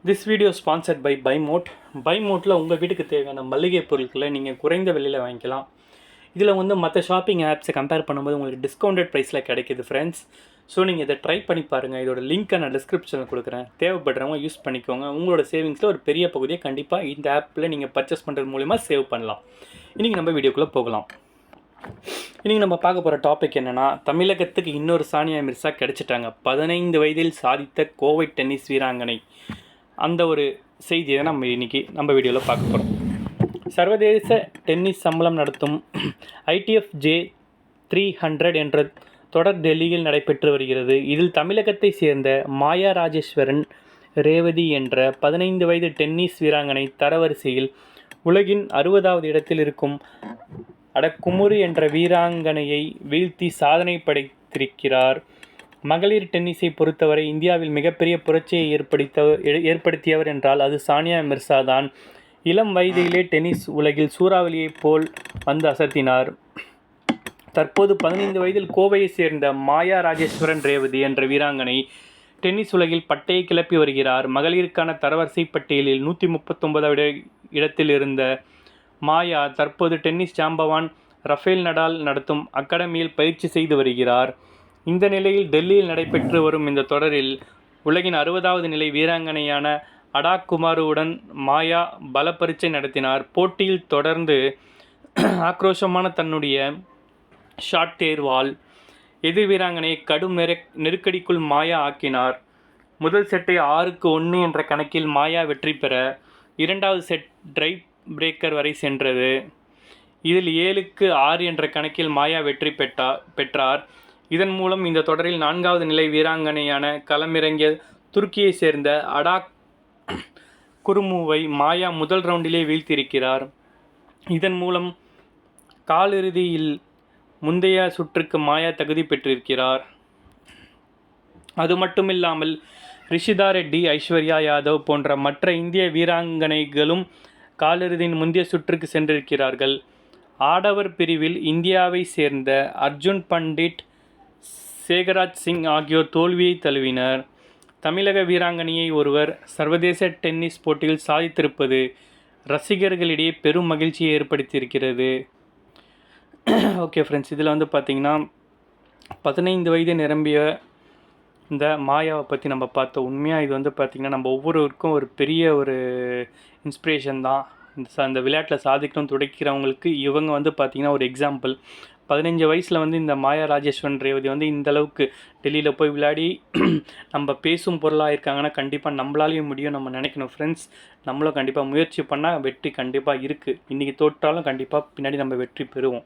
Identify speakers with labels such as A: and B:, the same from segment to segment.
A: This video sponsored by Bymot. பைமோட்டில் உங்கள் வீட்டுக்கு தேவையான மளிகை பொருட்களை நீங்கள் குறைந்த விலையில் வாங்கிக்கலாம். இதில் வந்து மற்ற ஷாப்பிங் ஆப்ஸை கம்பேர் பண்ணும்போது உங்களுக்கு டிஸ்கவுண்டட் ப்ரைஸில் கிடைக்கிது ஃப்ரெண்ட்ஸ். ஸோ நீங்கள் இதை ட்ரை பண்ணி பாருங்கள். இதோட லிங்க்கை நான் டிஸ்கிரிப்ஷனில் கொடுக்குறேன். தேவைப்படுறவங்க யூஸ் பண்ணிக்கோங்க. உங்களோட சேவிங்ஸில் ஒரு பெரிய பகுதியை கண்டிப்பாக இந்த ஆப்பில் நீங்கள் பர்ச்சேஸ் பண்ணுறது மூலிமா சேவ் பண்ணலாம். இன்றைக்கி நம்ம வீடியோக்குள்ளே போகலாம். இன்றைக்கி நம்ம பார்க்க போகிற டாபிக் என்னென்னா, தமிழகத்துக்கு இன்னொரு சானியா மிர்சா கிடச்சிட்டாங்க. 15 வயதில் சாதித்த கோவை டென்னிஸ் வீராங்கனை. அந்த ஒரு செய்தியை நம்ம இன்றைக்கி நம்ம வீடியோவில் பார்க்க போகிறோம். சர்வதேச டென்னிஸ் சம்மேளனம் நடத்தும் ITF J300 என்ற தொடர் டெல்லியில் நடைபெற்று வருகிறது. இதில் தமிழகத்தை சேர்ந்த மாயா ராஜேஸ்வரன் ரேவதி என்ற 15 வயது டென்னிஸ் வீராங்கனை தரவரிசையில் உலகின் 60வது இடத்தில் இருக்கும் அடக்குமுறு என்ற வீராங்கனையை வீழ்த்தி சாதனை படைத்திருக்கிறார். மகளிர் டென்னிஸை பொறுத்தவரை இந்தியாவில் மிகப்பெரிய புரட்சியை ஏற்படுத்தியவர் என்றால் அது சானியா மிர்சா தான். இளம் வயதிலே டென்னிஸ் உலகில் சூறாவளியைப் போல் வந்து அசத்தினார். தற்போது 15 வயதில் கோவையை சேர்ந்த மாயா ராஜேஸ்வரன் ரேவதி என்ற வீராங்கனை டென்னிஸ் உலகில் பட்டையை கிளப்பி வருகிறார். மகளிருக்கான தரவரிசை பட்டியலில் 139வது இடத்தில் இருந்த மாயா தற்போது டென்னிஸ் ஜாம்பவான் ரஃபேல் நடால் நடத்தும் அகாடமியில் பயிற்சி செய்து வருகிறார். இந்த நிலையில் டெல்லியில் நடைபெற்று வரும் இந்த தொடரில் உலகின் 60வது நிலை வீராங்கனையான அடா குமாருவுடன் மாயா பல பரீட்சை நடத்தினார். போட்டியில் தொடர்ந்து ஆக்ரோஷமான தன்னுடைய ஷாட் தேர்வால் எதிர் வீராங்கனையை கடும் நெருக்கடிக்குள் மாயா ஆக்கினார். முதல் செட்டை 6-1 என்ற கணக்கில் மாயா வெற்றி பெற இரண்டாவது செட் ட்ரை பிரேக்கர் வரை சென்றது. இதில் 7-6 என்ற கணக்கில் மாயா வெற்றி பெற்றார். இதன் மூலம் இந்த தொடரில் 4வது நிலை வீராங்கனையான களமிறங்கிய துருக்கியை சேர்ந்த அடா குருமுவை மாயா முதல் ரவுண்டிலே வீழ்த்தியிருக்கிறார். இதன் மூலம் காலிறுதியில் முந்தைய சுற்றுக்கு மாயா தகுதி பெற்றிருக்கிறார். அது மட்டுமில்லாமல் ரிஷிதா ரெட்டி, ஐஸ்வர்யா யாதவ் போன்ற மற்ற இந்திய வீராங்கனைகளும் காலிறுதியின் முந்தைய சுற்றுக்கு சென்றிருக்கிறார்கள். ஆடவர் பிரிவில் இந்தியாவை சேர்ந்த அர்ஜுன் பண்டிட், சேகராஜ் சிங் ஆகியோர் தோல்வியை தழுவினர். தமிழக வீராங்கனையை ஒருவர் சர்வதேச டென்னிஸ் போட்டியில் சாதித்திருப்பது ரசிகர்களிடையே பெரும் மகிழ்ச்சியை ஏற்படுத்தியிருக்கிறது. ஓகே ஃப்ரெண்ட்ஸ், இதில் வந்து பார்த்திங்கன்னா 15 வயது நிரம்பிய இந்த மாயாவை பற்றி நம்ம பார்த்தோம். உண்மையாக இது வந்து பார்த்திங்கன்னா நம்ம ஒவ்வொருவருக்கும் ஒரு பெரிய ஒரு இன்ஸ்பிரேஷன் தான். இந்த விளையாட்டில் சாதிக்கணும்னு துடைக்கிறவங்களுக்கு இவங்க வந்து பார்த்திங்கன்னா ஒரு எக்ஸாம்பிள். 15 வயசில் வந்து இந்த மாயா ராஜேஸ்வரன் ரேவதி வந்து இந்தளவுக்கு டெல்லியில் போய் விளையாடி நம்ம பேசும் பொருளாக இருக்காங்கன்னா கண்டிப்பாக நம்மளாலேயும் முடியும் நம்ம நினைக்கணும் ஃப்ரெண்ட்ஸ். நம்மளும் கண்டிப்பாக முயற்சி பண்ணால் வெற்றி கண்டிப்பாக இருக்குது. இன்றைக்கி தோற்றாலும் கண்டிப்பாக பின்னாடி நம்ம வெற்றி பெறுவோம்.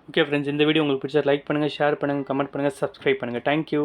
A: ஓகே ஃப்ரெண்ட்ஸ், இந்த வீடியோ உங்களுக்கு பிடிச்சா லைக் பண்ணுங்கள், ஷேர் பண்ணுங்கள், கமெண்ட் பண்ணுங்கள், சப்ஸ்கிரைப் பண்ணுங்கள். தேங்க்யூ.